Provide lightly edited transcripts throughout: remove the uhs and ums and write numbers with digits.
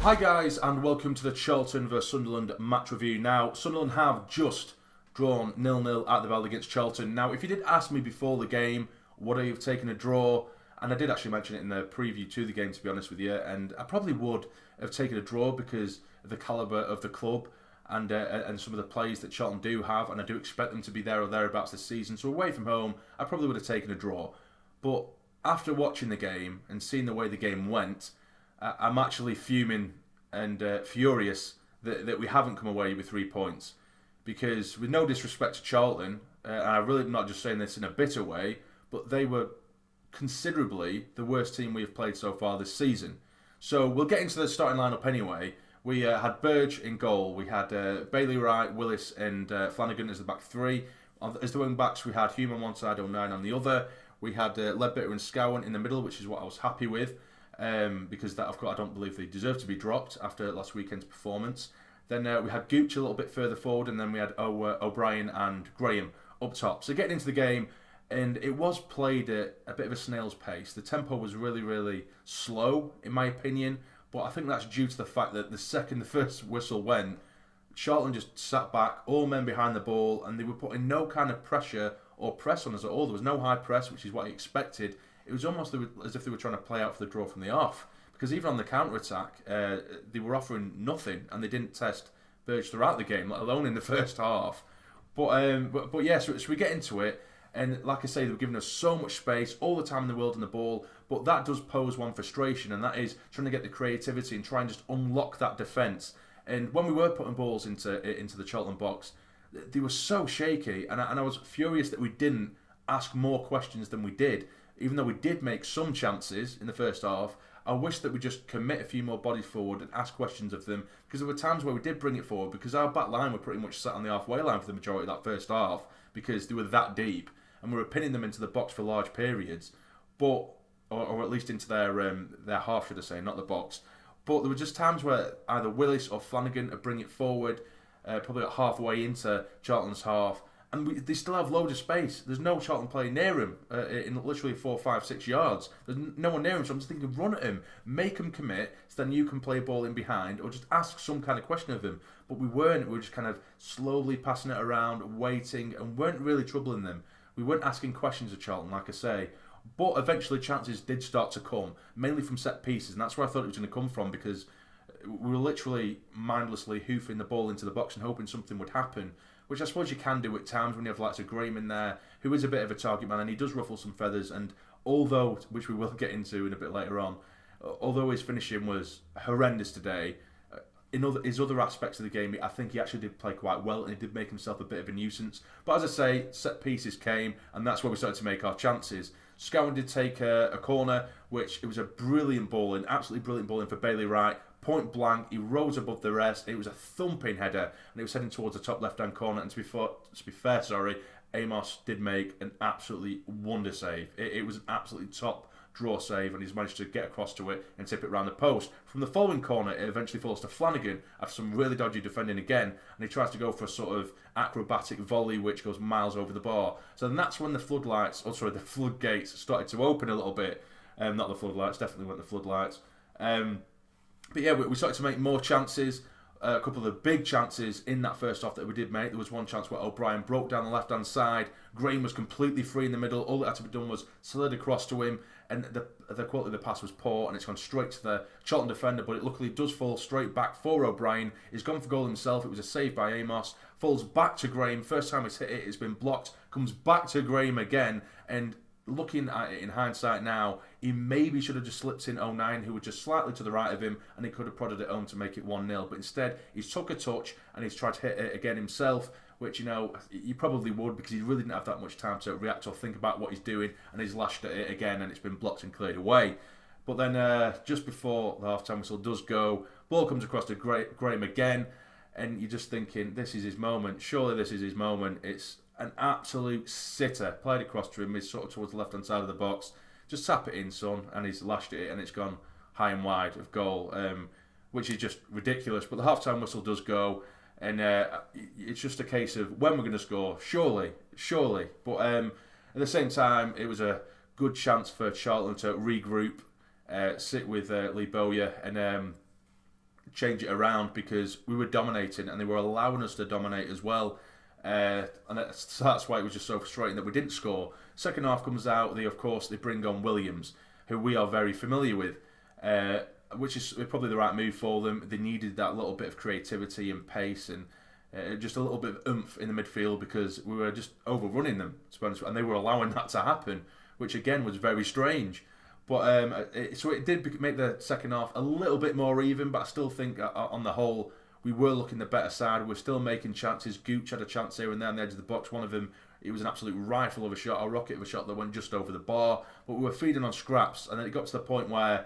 Hi guys, and welcome to the Charlton vs Sunderland match review. Now, Sunderland have just drawn 0-0 at the Veld against Charlton. Now, if you did ask me before the game, would I have taken a draw? And I did actually mention it in the preview to the game, to be honest with you, and I probably would have taken a draw because of the calibre of the club and some of the players that Charlton do have, and I do expect them to be there or thereabouts this season. So away from home, I probably would have taken a draw. But after watching the game and seeing the way the game went, I'm actually fuming and furious that we haven't come away with 3 points. Because with no disrespect to Charlton, and I'm really not just saying this in a bitter way, but they were considerably the worst team we have played so far this season. So we'll get into the starting lineup anyway. We had Burge in goal. We had Bailey Wright, Willis and Flanagan as the back three. As the wing backs, we had Hume on one side, 09 on the other. We had Ledbetter and Scowen in the middle, which is what I was happy with. Because that, of course, I don't believe they deserve to be dropped after last weekend's performance. Then we had Gooch a little bit further forward, and then we had O'Brien and Graham up top. So getting into the game, and it was played at a bit of a snail's pace. The tempo was really, really slow, in my opinion, but I think that's due to the fact that the second the first whistle went, Charlton just sat back, all men behind the ball, and they were putting no kind of pressure or press on us at all. There was no high press, which is what I expected. It was almost as if they were trying to play out for the draw from the off. Because even on the counter-attack, they were offering nothing, and they didn't test Burge throughout the game, let alone in the first half. But yeah, so we get into it, and like I say, they were giving us so much space, all the time in the world on the ball, but that does pose one frustration, and that is trying to get the creativity and try and just unlock that defence. And when we were putting balls into the Charlton box, they were so shaky, and I was furious that we didn't ask more questions than we did. Even though we did make some chances in the first half, I wish that we just commit a few more bodies forward and ask questions of them, because there were times where we did bring it forward, because our back line were pretty much sat on the halfway line for the majority of that first half, because they were that deep, and we were pinning them into the box for large periods, or at least into their half, should I say, not the box. But there were just times where either Willis or Flanagan would bring it forward, probably at halfway into Charlton's half, and they still have loads of space. There's no Charlton player near him in literally 4, 5, 6 yards. There's no one near him, so I'm just thinking, run at him, make him commit, so then you can play a ball in behind, or just ask some kind of question of him. But we weren't. We were just kind of slowly passing it around, waiting, and weren't really troubling them. We weren't asking questions of Charlton, like I say. But eventually chances did start to come, mainly from set pieces, and that's where I thought it was going to come from, because we were literally mindlessly hoofing the ball into the box and hoping something would happen, which I suppose you can do at times when you have likes of Graham in there, who is a bit of a target man, and he does ruffle some feathers, and although, which we will get into in a bit later on, although his finishing was horrendous today, in his other aspects of the game, I think he actually did play quite well, and he did make himself a bit of a nuisance. But as I say, set pieces came, and that's where we started to make our chances. Scowen did take a corner, which it was a brilliant ball in, absolutely brilliant ball in for Bailey Wright. Point blank, he rose above the rest. It was a thumping header, and it was heading towards the top left-hand corner. And to be fair, Amos did make an absolutely wonder save. It was an absolutely top draw save, and he's managed to get across to it and tip it round the post. From the following corner, it eventually falls to Flanagan after some really dodgy defending again, and he tries to go for a sort of acrobatic volley which goes miles over the bar. So then that's when the floodgates started to open a little bit. Not the floodlights, definitely weren't the floodlights. But yeah, we started to make more chances. A couple of the big chances in that first half that we did make. There was one chance where O'Brien broke down the left-hand side. Graham was completely free in the middle. All that had to be done was slid across to him, and the quality of the pass was poor, and it's gone straight to the Charlton defender, but it luckily does fall straight back for O'Brien. He's gone for goal himself. It was a save by Amos. Falls back to Graham. First time he's hit it, it's been blocked. Comes back to Graham again, and looking at it in hindsight now, he maybe should have just slipped in 09, who was just slightly to the right of him, and he could have prodded it home to make it 1-0. But instead, he's took a touch, and he's tried to hit it again himself, which, you know, he probably would, because he really didn't have that much time to react or think about what he's doing, and he's lashed at it again, and it's been blocked and cleared away. But then, just before the half-time whistle does go, ball comes across to Graham again, and you're just thinking, this is his moment. Surely this is his moment. It's an absolute sitter. Played across to him. He's sort of towards the left-hand side of the box. Just tap it in, son. And he's lashed it, and it's gone high and wide of goal, which is just ridiculous. But the half-time whistle does go, and it's just a case of when we're going to score. Surely. But at the same time, it was a good chance for Charlton to regroup, sit with Lee Bowyer, and change it around because we were dominating and they were allowing us to dominate as well. And that's why it was just so frustrating that we didn't score. Second half comes out, they bring on Williams, who we are very familiar with, which is probably the right move for them. They needed that little bit of creativity and pace and just a little bit of oomph in the midfield because we were just overrunning them, to be honest, and they were allowing that to happen, which again was very strange. But so it did make the second half a little bit more even, but I still think on the whole we were looking the better side. We're still making chances. Gooch had a chance here and there on the edge of the box. One of them, it was an absolute rifle of a shot, a rocket of a shot that went just over the bar. But we were feeding on scraps, and then it got to the point where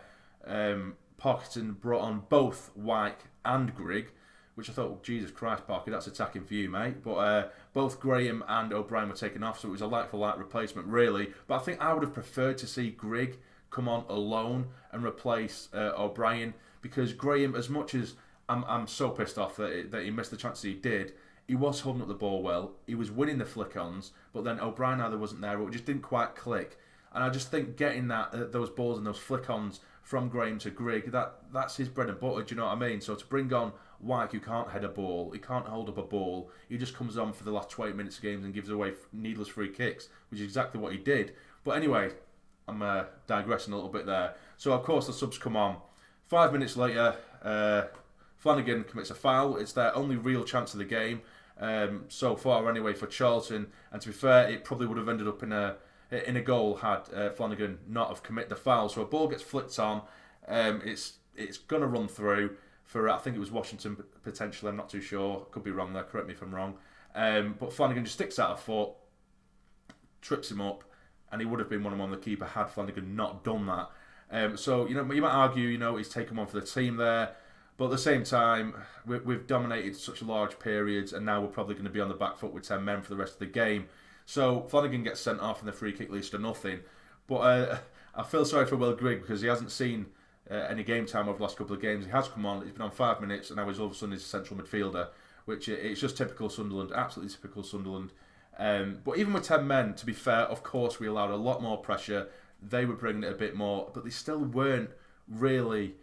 Parkinson brought on both Wyke and Grigg, which I thought, oh, Jesus Christ, Parker, that's attacking for you, mate. But both Graham and O'Brien were taken off, so it was a like-for-like replacement, really. But I think I would have preferred to see Grigg come on alone and replace O'Brien, because Graham, as much as I'm so pissed off that he missed the chances he did, he was holding up the ball well, he was winning the flick-ons, but then O'Brien either wasn't there or it just didn't quite click. And I just think getting those balls and those flick-ons from Graham to Grigg, that's his bread and butter, do you know what I mean? So to bring on Wyke, who can't head a ball, he can't hold up a ball, he just comes on for the last 20 minutes of games and gives away needless free kicks, which is exactly what he did. But anyway, I'm digressing a little bit there. So of course the subs come on. 5 minutes later, Flanagan commits a foul. It's their only real chance of the game so far, anyway, for Charlton. And to be fair, it probably would have ended up in a goal had Flanagan not have committed the foul. So a ball gets flicked on. It's going to run through for, I think it was Washington potentially. I'm not too sure. Could be wrong there. Correct me if I'm wrong. But Flanagan just sticks out a foot, trips him up, and he would have been 1-on-1 the keeper had Flanagan not done that. So you might argue, he's taken one for the team there. But at the same time, we've dominated such large periods, and now we're probably going to be on the back foot with 10 men for the rest of the game. So Flanagan gets sent off, and the free kick leads to nothing. But I feel sorry for Will Grigg because he hasn't seen any game time over the last couple of games. He has come on, he's been on 5 minutes, and now he's all of a sudden he's a central midfielder, which it's just typical Sunderland, absolutely typical Sunderland. But even with 10 men, to be fair, of course we allowed a lot more pressure. They were bringing it a bit more, but they still weren't really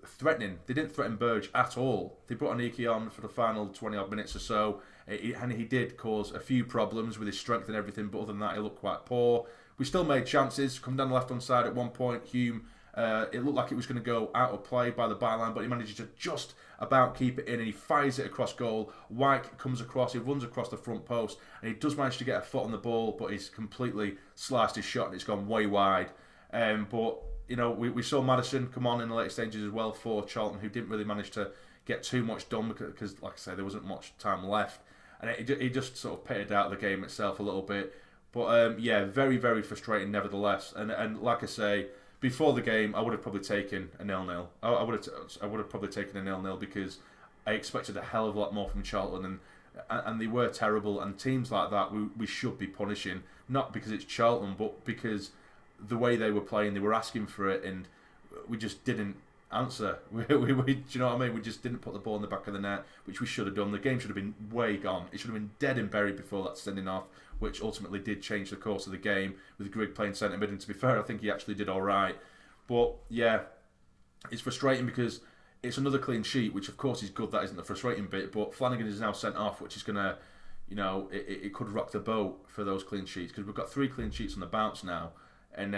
threatening. They didn't threaten Burge at all. They brought Aniki on for the final 20 odd minutes or so, and he did cause a few problems with his strength and everything, but other than that he looked quite poor. We still made chances. Come down the left hand side at one point, Hume, it looked like it was going to go out of play by the byline, but he managed to just about keep it in, and he fires it across goal. Wyke comes across, he runs across the front post, and he does manage to get a foot on the ball, but he's completely sliced his shot and it's gone way wide. But we saw Madison come on in the later stages as well for Charlton, who didn't really manage to get too much done because, like I say, there wasn't much time left, and he just sort of pitted out the game itself a little bit. But very, very frustrating nevertheless. And like I say, before the game, I would have probably taken a 0-0. I would have probably taken a 0-0 because I expected a hell of a lot more from Charlton, and they were terrible. And teams like that, we should be punishing, not because it's Charlton, but because the way they were playing, they were asking for it, and we just didn't answer. Do you know what I mean? We just didn't put the ball in the back of the net, which we should have done. The game should have been way gone. It should have been dead and buried before that sending off, which ultimately did change the course of the game with Grigg playing centre mid. And to be fair, I think he actually did all right. But yeah, it's frustrating because it's another clean sheet, which of course is good. That isn't the frustrating bit. But Flanagan is now sent off, which is going to, it could rock the boat for those clean sheets because we've got 3 clean sheets on the bounce now. And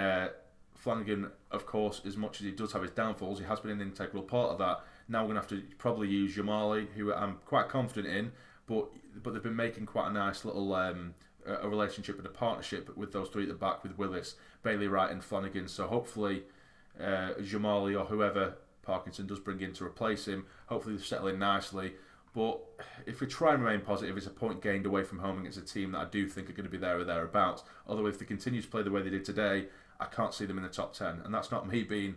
Flanagan, of course, as much as he does have his downfalls, he has been an integral part of that. Now we're going to have to probably use Jamali, who I'm quite confident in, but they've been making quite a nice little a relationship and a partnership with those 3 at the back, with Willis, Bailey Wright and Flanagan. So hopefully Jamali or whoever Parkinson does bring in to replace him, hopefully they'll settle in nicely. But if we try and remain positive, it's a point gained away from home against a team that I do think are going to be there or thereabouts. Although if they continue to play the way they did today, I can't see them in the top 10. And that's not me being,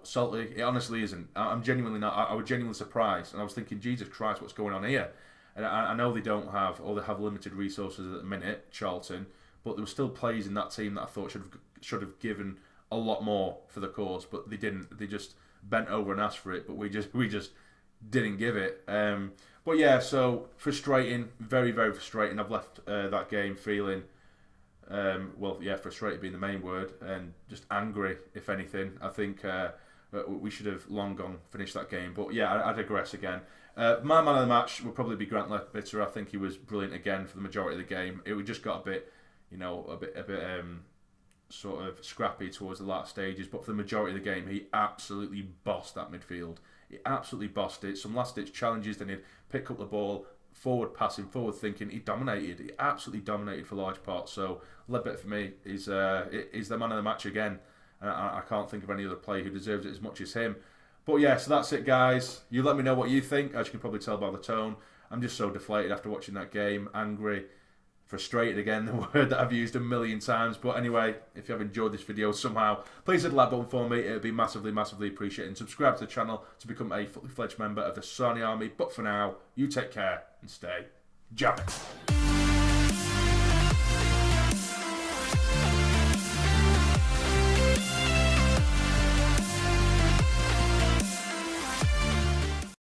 salty. It honestly isn't. I'm genuinely not. I was genuinely surprised. And I was thinking, Jesus Christ, what's going on here? And I know they don't have, or they have limited resources at the minute, Charlton, but there were still players in that team that I thought should have given a lot more for the cause, but they didn't. They just bent over and asked for it, but we just didn't give it. But yeah, so frustrating, very, very frustrating. I've left that game feeling, frustrated being the main word, and just angry, if anything. I think We should have long gone finished that game. But yeah, I digress again. My man of the match would probably be Grant Leadbitter. I think he was brilliant again for the majority of the game. It just got a bit, a bit sort of scrappy towards the last stages. But for the majority of the game, he absolutely bossed that midfield. He absolutely bossed it. Some last-ditch challenges, then he'd pick up the ball, forward passing, forward thinking. He dominated. He absolutely dominated for large parts. So Leadbitter for me is the man of the match again. I can't think of any other player who deserves it as much as him. But yeah, so that's it, guys. You let me know what you think. As you can probably tell by the tone, I'm just so deflated after watching that game. Angry, frustrated again, the word that I've used a million times. But anyway, if you have enjoyed this video somehow, please hit the like button for me. It would be massively, massively appreciated. And subscribe to the channel to become a fully fledged member of the Sassy Army. But for now, you take care and stay jamming.